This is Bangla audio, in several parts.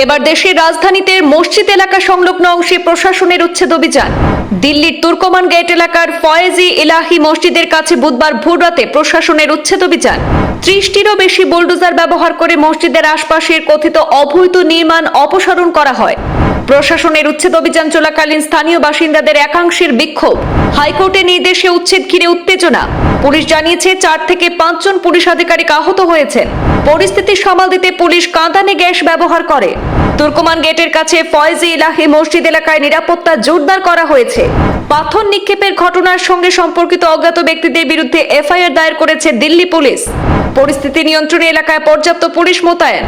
এবার দেশের রাজধানীতে মসজিদ এলাকা সংলগ্ন অংশে প্রশাসনের উচ্ছেদ অভিযান। দিল্লির তুর্কমান গেট এলাকার ফয়েজি ইলাহি মসজিদের কাছে বুধবার ভোররাতে প্রশাসনের উচ্ছেদ অভিযান। 30টিরও বেশি বুলডোজার ব্যবহার করে মসজিদের আশপাশের কথিত অবৈধ নির্মাণ অপসারণ করা হয়। প্রশাসনের উচ্ছেদ অভিযান চলাকালীন স্থানীয় বাসিন্দাদের একাংশের বিক্ষোভ। হাইকোর্টের নির্দেশে উচ্ছেদ ঘিরে উত্তেজনা। পুলিশ জানিয়েছে 4 থেকে 5 জন পুলিশ আধিকারিক আহত হয়েছেন। পরিস্থিতি সামাল দিতে পুলিশ কাঁদানে গ্যাস ব্যবহার করে। তুর্কমান গেটের কাছে ফয়েজি ইলাহি মসজিদ এলাকায় নিরাপত্তা জোরদার করা হয়েছে। পাথর নিক্ষেপের ঘটনার সঙ্গে সম্পর্কিত অজ্ঞাত ব্যক্তিদের বিরুদ্ধে এফআইআর দায়ের করেছে দিল্লি পুলিশ। পরিস্থিতি নিয়ন্ত্রণে এলাকায় পর্যাপ্ত পুলিশ মোতায়েন।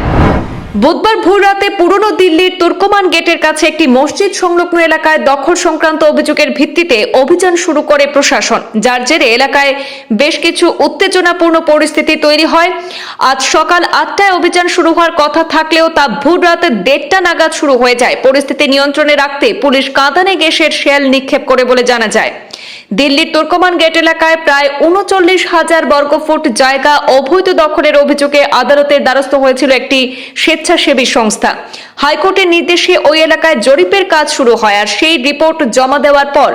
বুধবার ভোররাতে পুরনো দিল্লির তুর্কমান গেটের কাছে একটি মসজিদ সংলগ্ন এলাকায় দখল সংক্রান্ত অভিযোগের ভিত্তিতে অভিযান শুরু করে প্রশাসন, যার জেরে এলাকায় বেশ কিছু উত্তেজনাপূর্ণ পরিস্থিতি তৈরি হয়। আজ সকাল 8টায় অভিযান শুরু হওয়ার কথা থাকলেও তা ভোররাতে 1:30টা নাগাদ শুরু হয়ে যায়। পরিস্থিতি নিয়ন্ত্রণে রাখতে পুলিশ কাঁদানে গ্যাসের শেল নিক্ষেপ করে বলে জানা যায়। দিল্লির তুর্কমান গেট এলাকায় প্রায় 39,000 বর্গফুট জায়গা অবৈধ দখলের অভিযোগে আদালতের দ্বারস্থ হয়েছিল একটি স্বেচ্ছাসেবী সংস্থা। হাইকোর্টের নির্দেশে ওই এলাকায় জরিপের কাজ শুরু হয়, আর সেই রিপোর্ট জমা দেওয়ার পর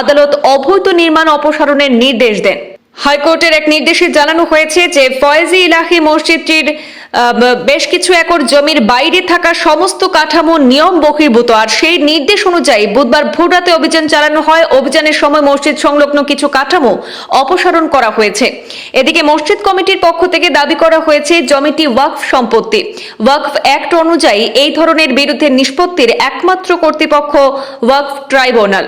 আদালত অবৈধ নির্মাণ অপসারণের নির্দেশ দেন। হাইকোর্টের এক নির্দেশে জানানো হয়েছে যে ফয়েজি ইলাহি মসজিদটির বেশ কিছু একর জমির বাইরে থাকা সমস্ত কাঠামো নিয়ম বহির্ভূত, আর সেই নির্দেশ অনুযায়ী বুধবার ভোররাতে অভিযান চালানো হয়। অভিযানের সময় মসজিদ সংলগ্ন কিছু কাঠামো অপসারণ করা হয়েছে। এদিকে মসজিদ কমিটির পক্ষ থেকে দাবি করা হয়েছে জমিটি ওয়াকফ সম্পত্তি। ওয়াকফ অ্যাক্ট অনুযায়ী এই ধরনের বিরুদ্ধে নিষ্পত্তির একমাত্র কর্তৃপক্ষ ওয়াকফ ট্রাইব্যুনাল।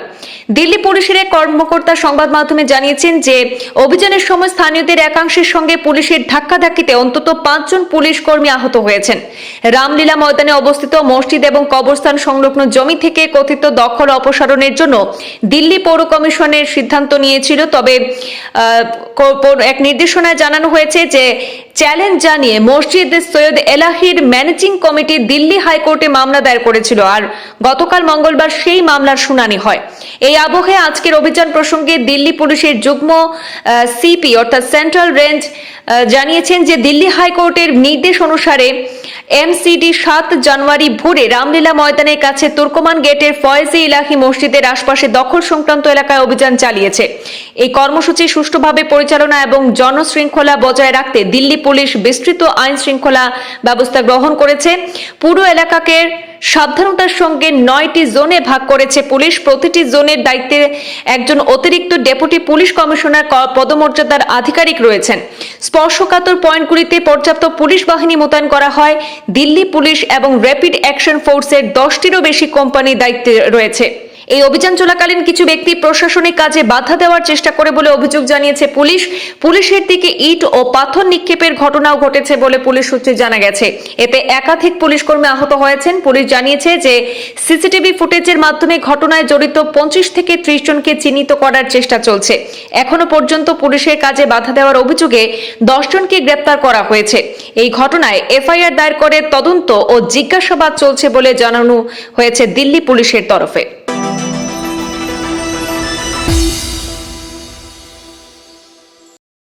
দিল্লি পুলিশের এক কর্মকর্তা সংবাদ মাধ্যমে জানিয়েছেন যে অভিযানের সময় স্থানীয়দের একাংশের সঙ্গে পুলিশের ধাক্কাধাক্কিতে অন্তত 5 জন পুলিশ কর্মী আহত হয়েছেন। রামলীলা ময়দানে অবস্থিত মসজিদ এবং কবরস্থান সংলগ্ন জমি থেকে কথিত দখল অপসারণের জন্য দিল্লি পৌর কমিশনের সিদ্ধান্ত নিয়েছিল। তবে এক নির্দেশনায় জানানো হয়েছে যে চ্যালেঞ্জ জানিয়ে মসজিদ সৈয়দ এলাহির ম্যানেজিং কমিটি দিল্লি হাইকোর্টে মামলা দায়ের করেছিল, আর গতকাল মঙ্গলবার সেই মামলার শুনানি হয়। এই আবহে আজকের অভিযান প্রসঙ্গে দিল্লি পুলিশের যুগ্ম সিপি অর্থাৎ সেন্ট্রাল রেঞ্জ জানিয়েছেন যে দিল্লি হাইকোর্টের নির্দেশ অনুসারে এমসিডি 7 জানুয়ারি ভোরে রামলীলা ময়দানের কাছে তুর্কমান গেটের ফয়েজি ইলাহি মসজিদের আশপাশে দখল সংক্রান্ত এলাকায় অভিযান চালিয়েছে। এই কর্মসূচি সুষ্ঠুভাবে পরিচালনা এবং জনশৃঙ্খলা বজায় রাখতে দিল্লি পুলিশ বিস্তৃত আইন শৃঙ্খলা ব্যবস্থা গ্রহণ করেছে। পুরো এলাকাকে সাবধানতার সঙ্গে 9টি জোনে ভাগ করেছে পুলিশ। প্রতিটি জোনের দায়িত্বে একজন অতিরিক্ত ডেপুটি পুলিশ কমিশনার পদমর্যাদার আধিকারিক রয়েছেন। স্পর্শকাতর পয়েন্টগুলিতে পর্যাপ্ত পুলিশ বাহিনী মোতায়েন করা হয়। দিল্লি পুলিশ এবং র্যাপিড অ্যাকশন ফোর্সের 10টিরও বেশি কোম্পানি দায়িত্বে রয়েছে। এই অভিযান চলাকালীন কিছু ব্যক্তি প্রশাসনিক কাজে বাধা দেওয়ার চেষ্টা করে বলে অভিযোগ জানিয়েছে পুলিশ। পুলিশের দিকে ইট ও পাথর নিক্ষেপের ঘটনাও ঘটেছে বলে পুলিশ সূত্রে জানা গেছে। এতে একাধিক পুলিশ কর্মী আহত হয়েছেন। পুলিশ জানিয়েছে যে সিসিটিভি ফুটেজের মাধ্যমে ঘটনায় জড়িত 25 থেকে 30 জনকে চিহ্নিত করার চেষ্টা চলছে। এখনো পর্যন্ত পুলিশের কাজে বাধা দেওয়ার অভিযোগে 10 জনকে গ্রেপ্তার করা হয়েছে। এই ঘটনায় এফআইআর দায়ের করে তদন্ত ও জিজ্ঞাসাবাদ চলছে বলে জানানো হয়েছে দিল্লি পুলিশের তরফে।